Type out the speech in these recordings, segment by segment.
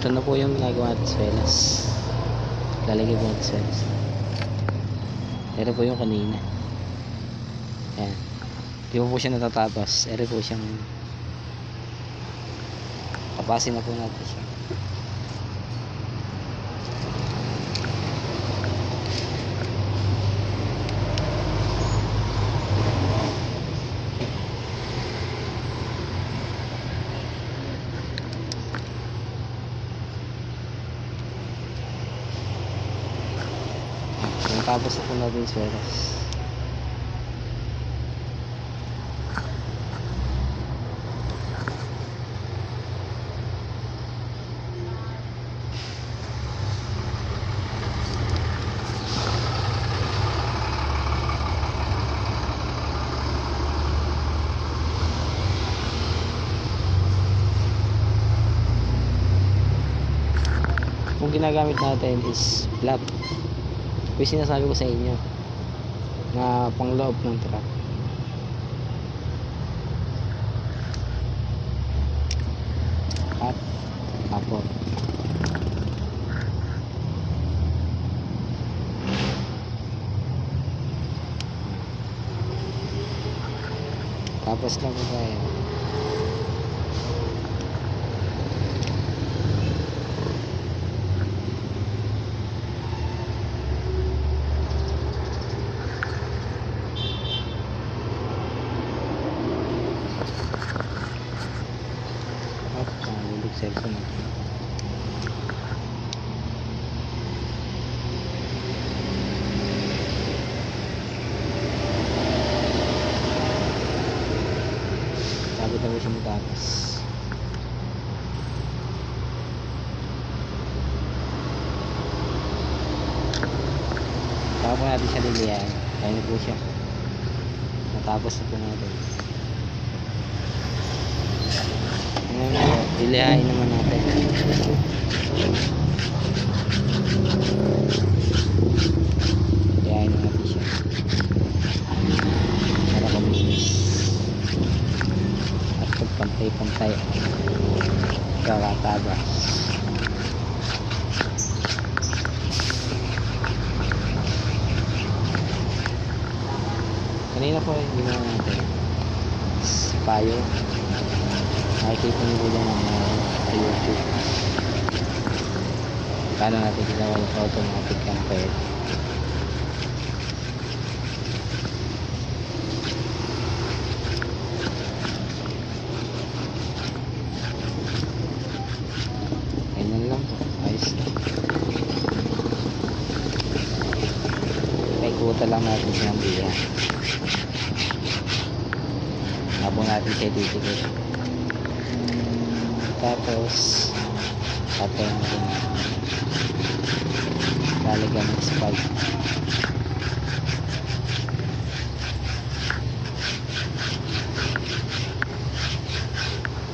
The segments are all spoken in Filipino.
Ito na po yung ginagawa natin swelas. Lalagay po natin swelas. Ito po yung kanina. Ayan. Di po siya natatapos. Ito po siyang tapasin na po natin siya. Tapos na po natin yung swelas. Kung ginagamit natin is flap. Yung sinasabi ko sa inyo na pangloob ng truck. At apo. Tapos lang po tayo. Cellphone natin. Sabi tayo siya matapos. Saka po natin siya lilihan. Kaya na po siya. Matapos na po natin. Lilihain naman natin. Lilihain natin siya para kuminis at pagpantay-pantay kakatabas. Kanina po yung ginawa natin payo. Nakikita nyo po dyan sa YouTube paano natin ginawa yung automatic camper. Ganyan lang po, ayos lang. Paikuta lang natin siyang biya. Habang natin siya titikit. Tapos patay mo rin lalagyan ng spike.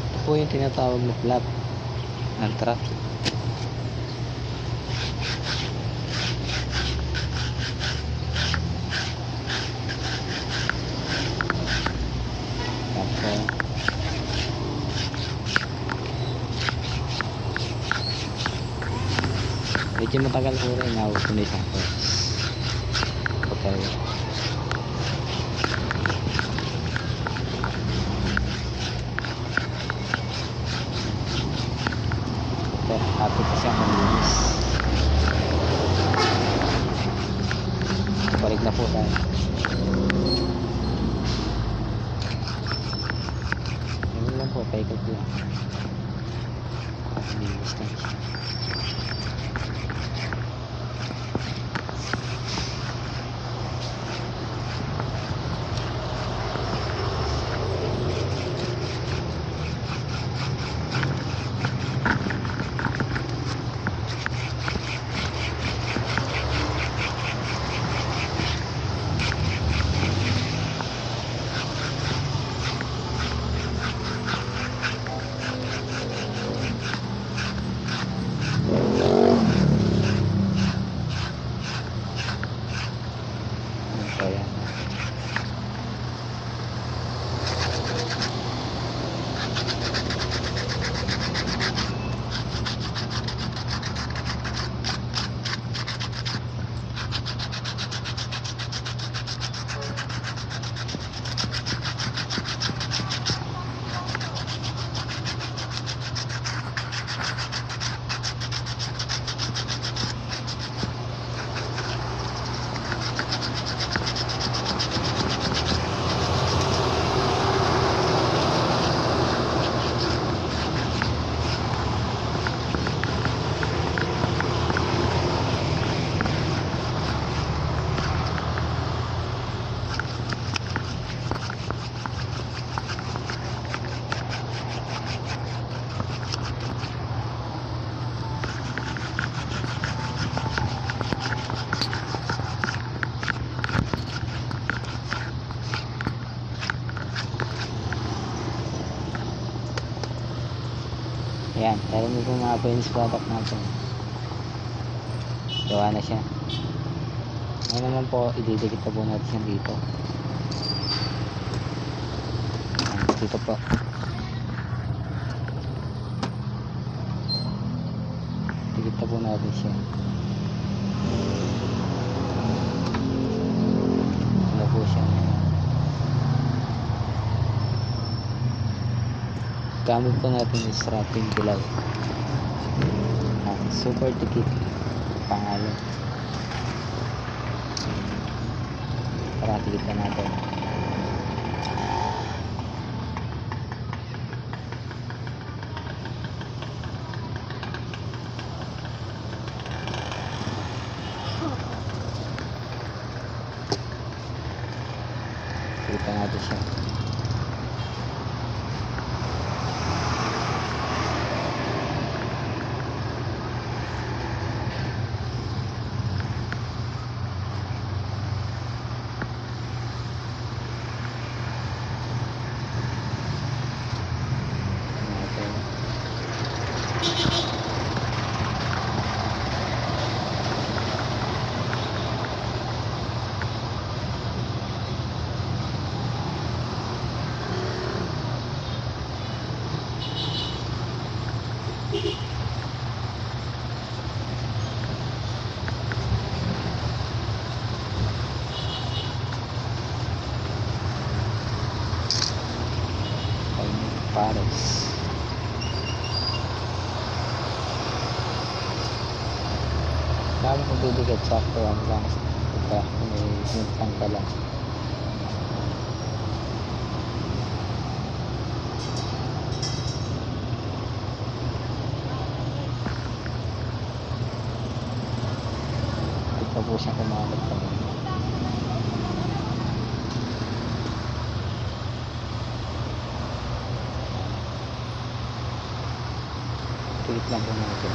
Ito po yung tinatawag na flap ng truck. Medyo matagal po rin na ako na isang course. Okay. Happy pa siya malinis. Balik na po tayo. Ganun lang po, paikot lang. Malinis lang siya. Ayan, narinig ko mga finished product natin. Gawa na siya. Ngayon naman po, ididikit na po natin siya dito. Ayan, dito po. Dikit na po natin siya. Ano po siya. Gamit po natin yung strapping bilay. Super dikit pangalan. Para dikit na natin. Dikit na natin siya. Pares. Dami kong bibigyan sakto lang lang. Ito, may minsan ka lang. Ito po siya kumalat pa rin. Tulit lang po natin.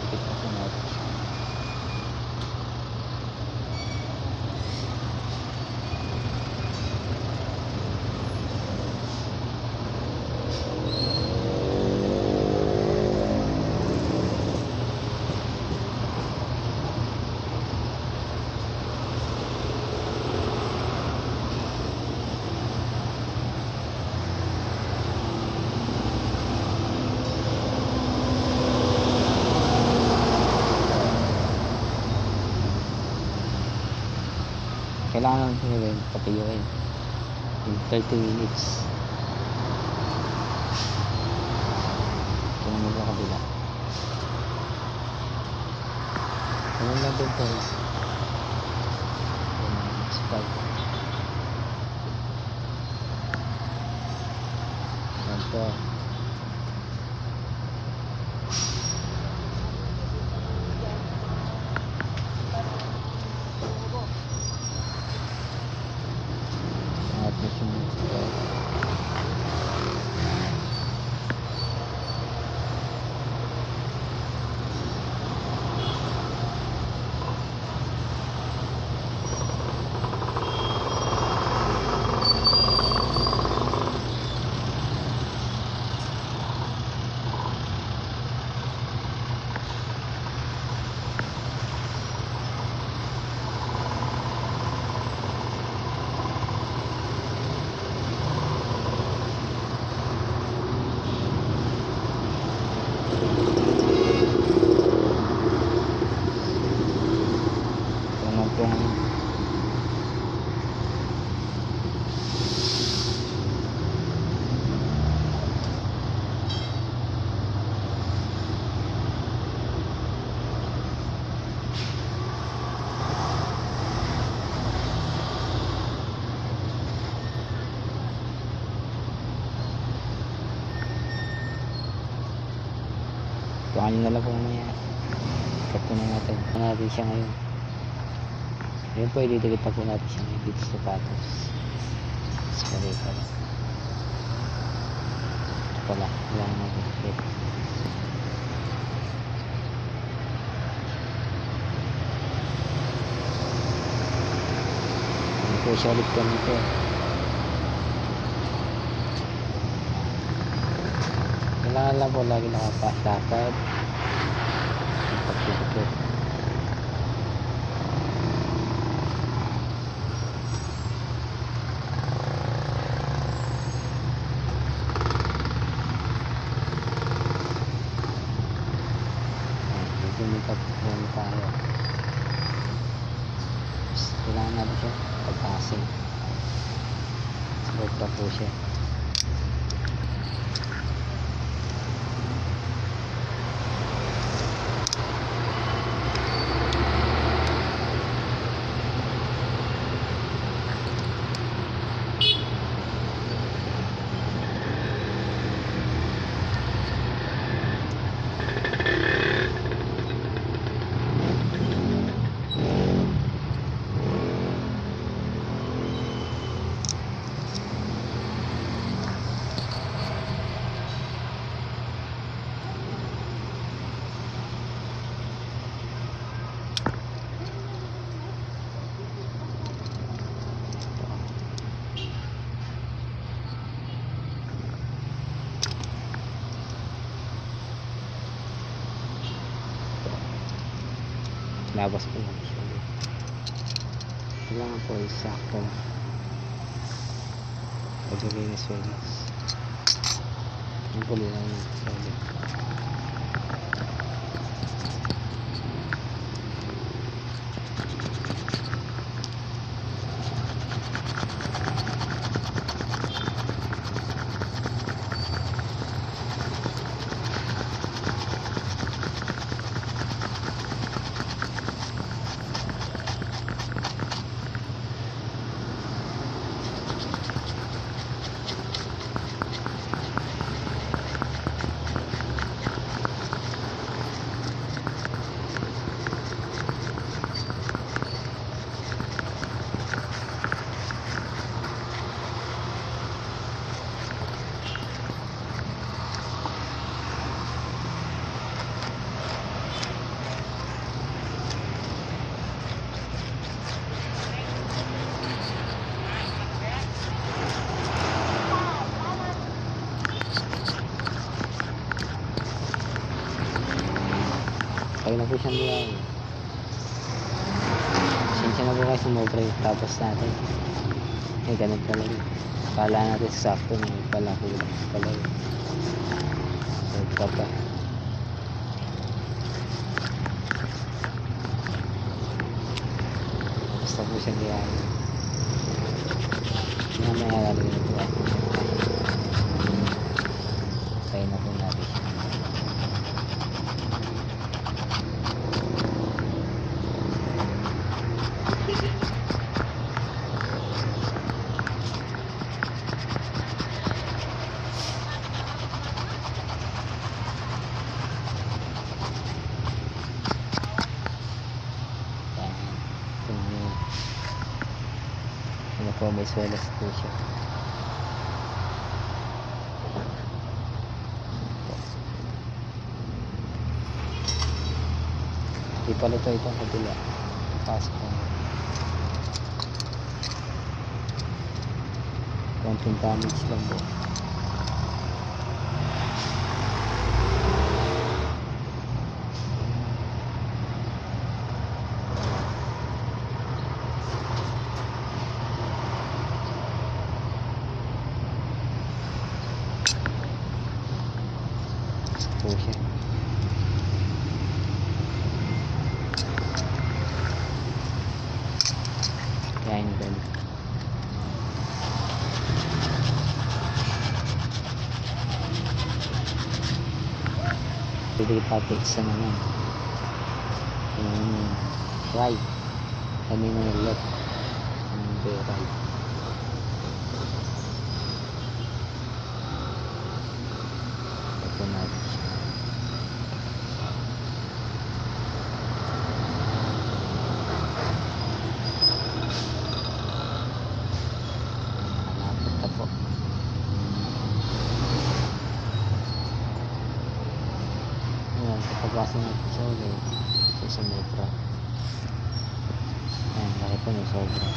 Tulit lang po natin siya. Kailangan natin gawin, patuyuin in 30 minutes. Ito naman sa kabila. Ganun lang din guys. Spike. Yan po. Tukan nyo na lang po mamaya. Cut po na natin. Ito natin siya ngayon. Ayun po, ididikit na po natin siya ngayon dito sa patos. Escalator. Ito pala. Wala na mag-dikit. Push ulit kami po. Kailangan lang po lagi nakapalakad. Pagpipikit. Lumipat lang tayo. Kailangan natin siya pagpasin. Sobra po siya. Labas po natin siya. Kailangan po isakto. Paglagay na swelas. Ang puli lang ng swelas. Kaya na po siyang liyaw. Sensya na po kayo sumobra yung tapos natin. Ganun talaga. Kala natin sakto na pala kulang pala yun. Sobra pa. Basta po siyang liyaw. Mamaya lalagyan ito ako. Kaya na po natin siya. Ano po, may swelas po siya. Di pala ito itong kabila. Pasok ko. Konting damage lang po. Po siya. Yan din. Pwede ipapit sa naman yung right kami na left yung right. Ito natin siya. Kapagpasin natin siya ulit sa sobra. Ayan, laki po na sobra.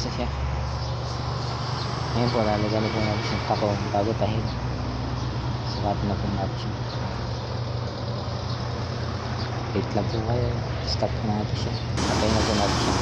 na siya. Ngayon po, lalagyan na po natin yung takong bago tahin. Sukatin na po natin siya. Wait lang po kayo. Stop na natin siya. Patay na po natin siya.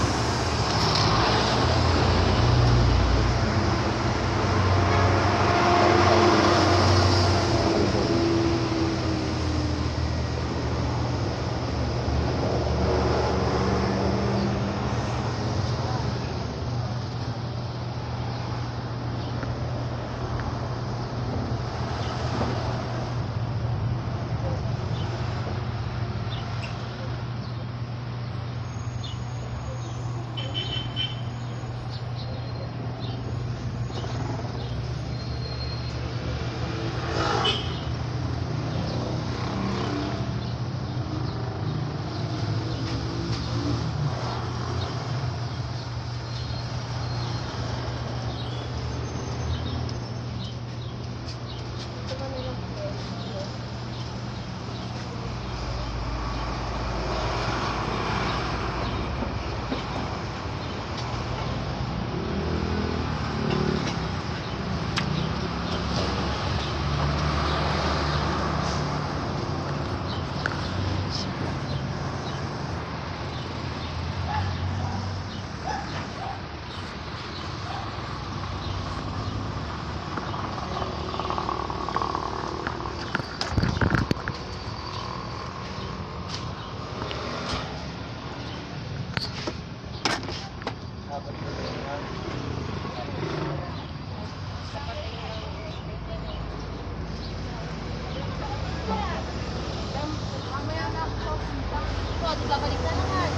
Babalik na naman.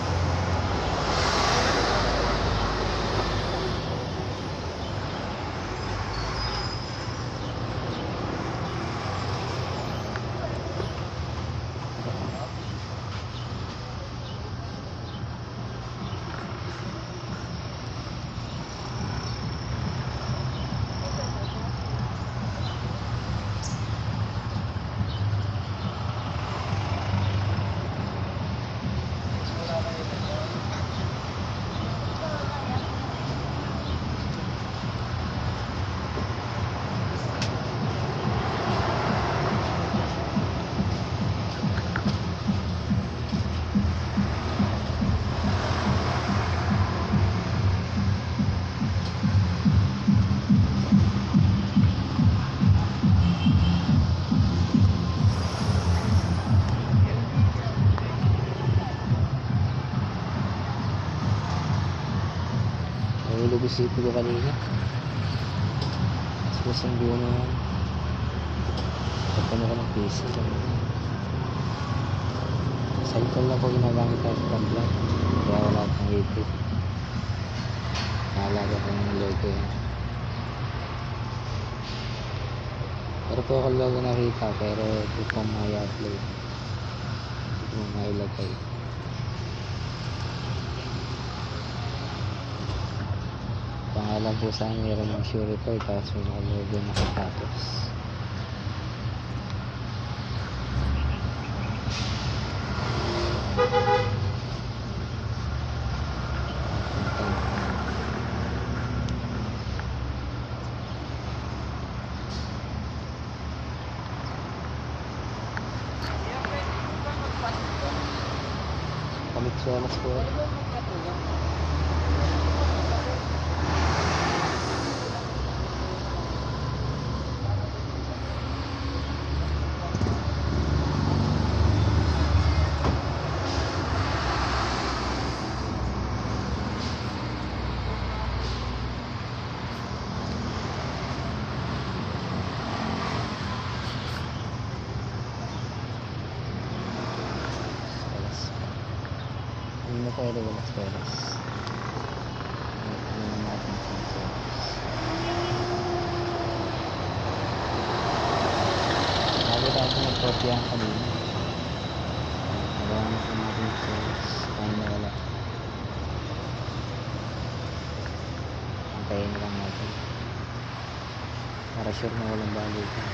Nahulog isipin ko kanina. Susang buo na yan. Pagkano ko ng piso. Cellphone lang po ginagamit tayo sa pag-vlog. Kaya wala akong YouTube. Nahalaga ko ng logo yan. Pero po ako logo nakita. Pero ito pong may upload. Ito pong may ilagay. Pangalan po sa akin meron ng Surefire tapos may nakalogo na sapatos. Pamitsuelas po. Hindi na pwede wala speras. Ano na natin sa speras. Lagi tayo nagkopya kanina. Nagawa na sa natin sa speras. Kaya na wala. Antayin lang natin. Para sure na walang balikan.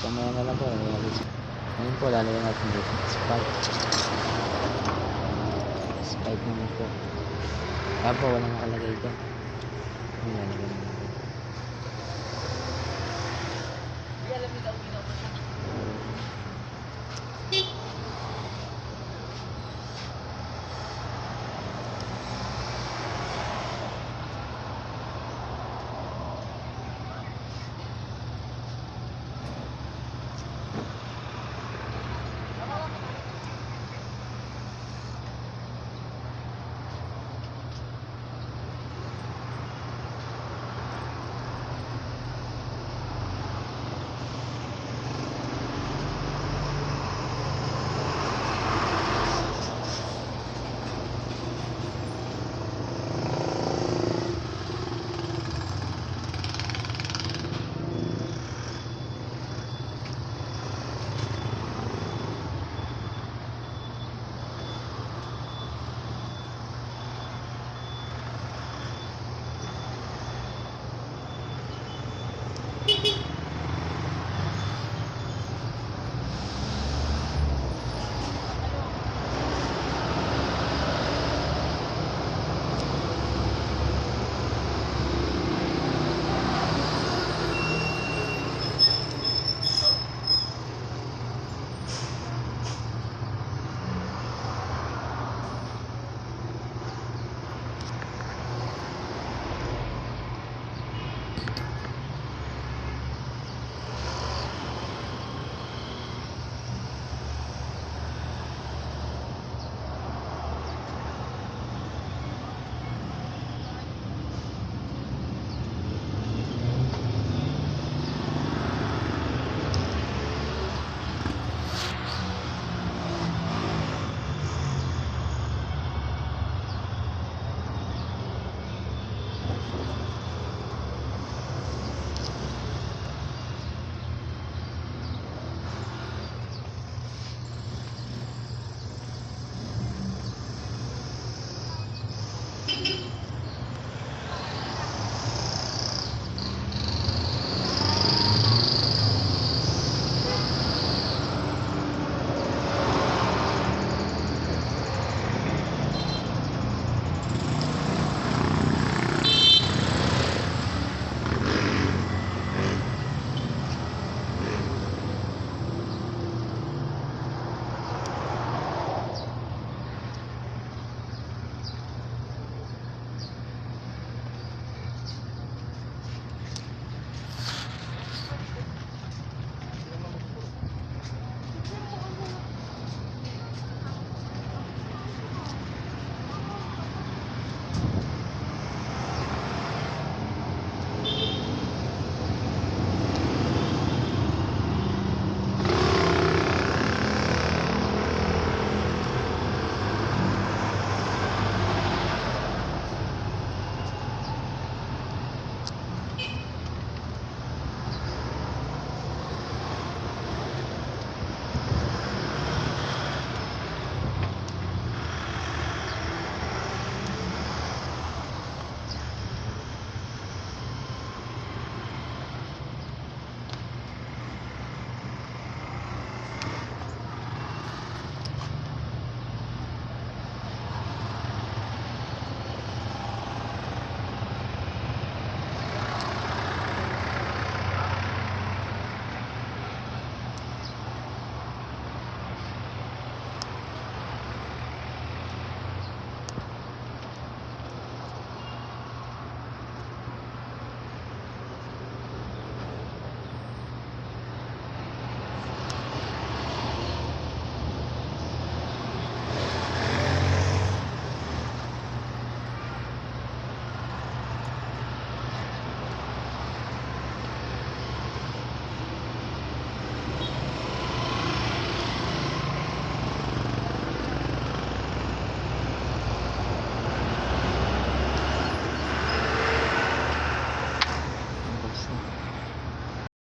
mamaya na lang po. Ngayon po, lalagyan natin dito. Spike. Spike naman po. Po, walang nakalagay dyan. Ayan, lalagyan natin.